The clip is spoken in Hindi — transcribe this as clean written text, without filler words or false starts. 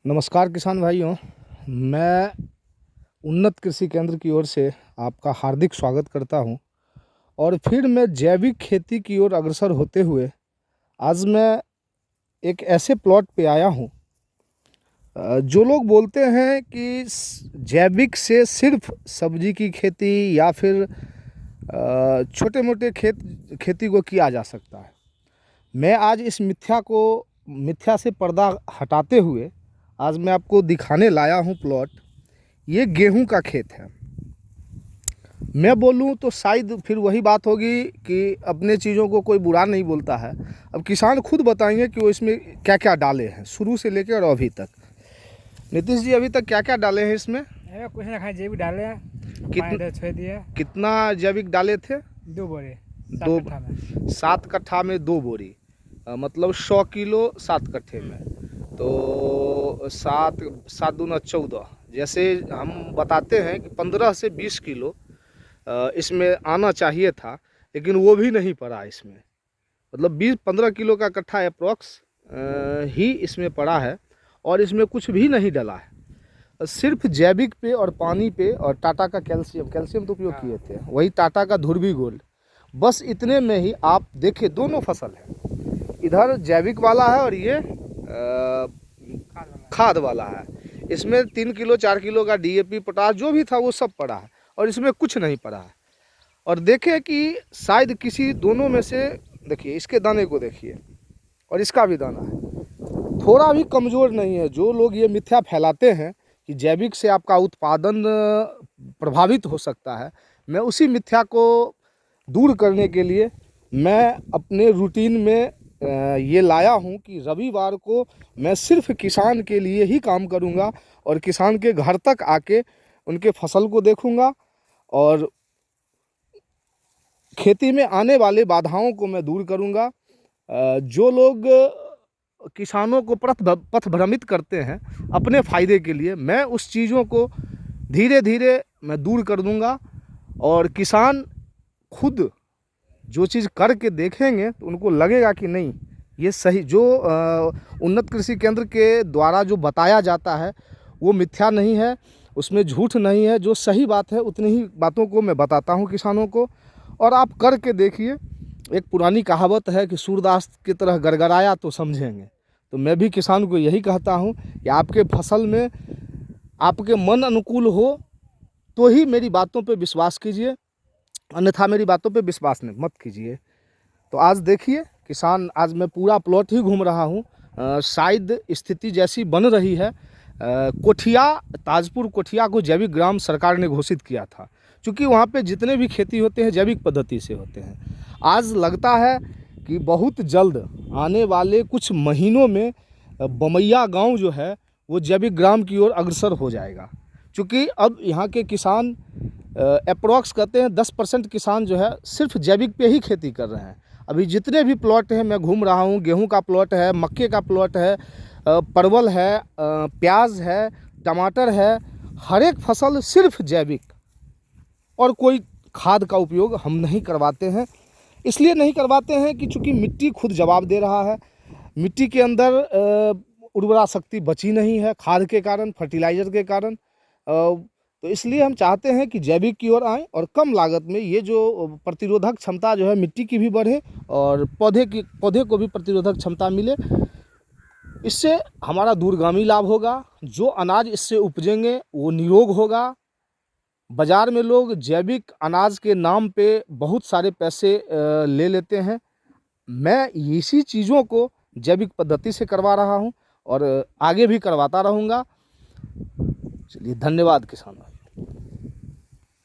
नमस्कार किसान भाइयों, मैं उन्नत कृषि केंद्र की ओर से आपका हार्दिक स्वागत करता हूं। और फिर मैं जैविक खेती की ओर अग्रसर होते हुए आज मैं एक ऐसे प्लॉट पे आया हूं। जो लोग बोलते हैं कि जैविक से सिर्फ सब्जी की खेती या फिर छोटे मोटे खेती को किया जा सकता है। मैं आज इस मिथ्या से पर्दा हटाते हुए आज मैं आपको दिखाने लाया हूं प्लॉट। ये गेहूं का खेत है। मैं बोलूं तो शायद फिर वही बात होगी कि अपने चीज़ों को कोई बुरा नहीं बोलता है। अब किसान खुद बताएंगे कि वो इसमें क्या क्या डाले हैं शुरू से लेकर और अभी तक। नीतीश जी, अभी तक क्या क्या डाले हैं इसमें? कुछ ना खाए जैविक डाले हैं, छोड़ दिए। कितना जैविक डाले थे? 2 बोरे दो 7 कट्ठा में। 7 कट्ठा में 2 बोरी, मतलब 100 किलो 7 कट्ठे में। तो 7 दूना 14, जैसे हम बताते हैं कि 15 से 20 किलो इसमें आना चाहिए था, लेकिन वो भी नहीं पड़ा इसमें। मतलब 20-15 किलो का कट्ठा अप्रॉक्स ही इसमें पड़ा है और इसमें कुछ भी नहीं डला है। सिर्फ जैविक पे और पानी पे और टाटा का कैल्शियम तो उपयोग किए थे, वही टाटा का ध्रुवी गोल्ड। बस इतने में ही आप देखिए दोनों फसल है, इधर जैविक वाला है और ये खाद वाला है। इसमें 3 किलो 4 किलो का डीएपी पोटास जो भी था वो सब पड़ा है और इसमें कुछ नहीं पड़ा है। और देखें कि शायद किसी दोनों में से, देखिए इसके दाने को देखिए और इसका भी दाना है, थोड़ा भी कमज़ोर नहीं है। जो लोग ये मिथ्या फैलाते हैं कि जैविक से आपका उत्पादन प्रभावित हो सकता है, मैं उसी मिथ्या को दूर करने के लिए मैं अपने रूटीन में ये लाया हूँ कि रविवार को मैं सिर्फ किसान के लिए ही काम करूँगा और किसान के घर तक आके उनके फसल को देखूँगा और खेती में आने वाले बाधाओं को मैं दूर करूँगा। जो लोग किसानों को पथ भ्रमित करते हैं अपने फ़ायदे के लिए, मैं उस चीज़ों को धीरे धीरे मैं दूर कर दूँगा। और किसान खुद जो चीज़ करके देखेंगे तो उनको लगेगा कि नहीं, ये सही, जो उन्नत कृषि केंद्र के द्वारा जो बताया जाता है वो मिथ्या नहीं है, उसमें झूठ नहीं है। जो सही बात है उतनी ही बातों को मैं बताता हूँ किसानों को, और आप करके देखिए। एक पुरानी कहावत है कि सूरदास की तरह गड़गड़ाया तो समझेंगे। तो मैं भी किसान को यही कहता हूँ कि आपके फसल में आपके मन अनुकूल हो तो ही मेरी बातों पे विश्वास कीजिए, अन्यथा मेरी बातों पे विश्वास मत कीजिए। तो आज देखिए किसान, आज मैं पूरा प्लॉट ही घूम रहा हूँ। शायद स्थिति जैसी बन रही है। कोठिया, ताजपुर कोठिया को जैविक ग्राम सरकार ने घोषित किया था, क्योंकि वहाँ पे जितने भी खेती होते हैं जैविक पद्धति से होते हैं। आज लगता है कि बहुत जल्द आने वाले कुछ महीनों में बमैया गांव जो है वो जैविक ग्राम की ओर अग्रसर हो जाएगा। क्योंकि अब यहाँ के किसान अप्रॉक्स कहते हैं 10% किसान जो है सिर्फ जैविक पे ही खेती कर रहे हैं। अभी जितने भी प्लॉट हैं मैं घूम रहा हूँ, गेहूं का प्लॉट है, मक्के का प्लॉट है, परवल है, प्याज है, टमाटर है, हर एक फसल सिर्फ जैविक, और कोई खाद का उपयोग हम नहीं करवाते हैं। इसलिए नहीं करवाते हैं कि चूँकि मिट्टी खुद जवाब दे रहा है। मिट्टी के अंदर उर्वरा शक्ति बची नहीं है खाद के कारण, फर्टिलाइज़र के कारण। तो इसलिए हम चाहते हैं कि जैविक की ओर आएँ और कम लागत में ये जो प्रतिरोधक क्षमता जो है मिट्टी की भी बढ़े और पौधे को भी प्रतिरोधक क्षमता मिले। इससे हमारा दूरगामी लाभ होगा। जो अनाज इससे उपजेंगे वो निरोग होगा। बाज़ार में लोग जैविक अनाज के नाम पे बहुत सारे पैसे ले लेते हैं। मैं इसी चीज़ों को जैविक पद्धति से करवा रहा हूँ और आगे भी करवाता रहूँगा। चलिए, धन्यवाद किसानों।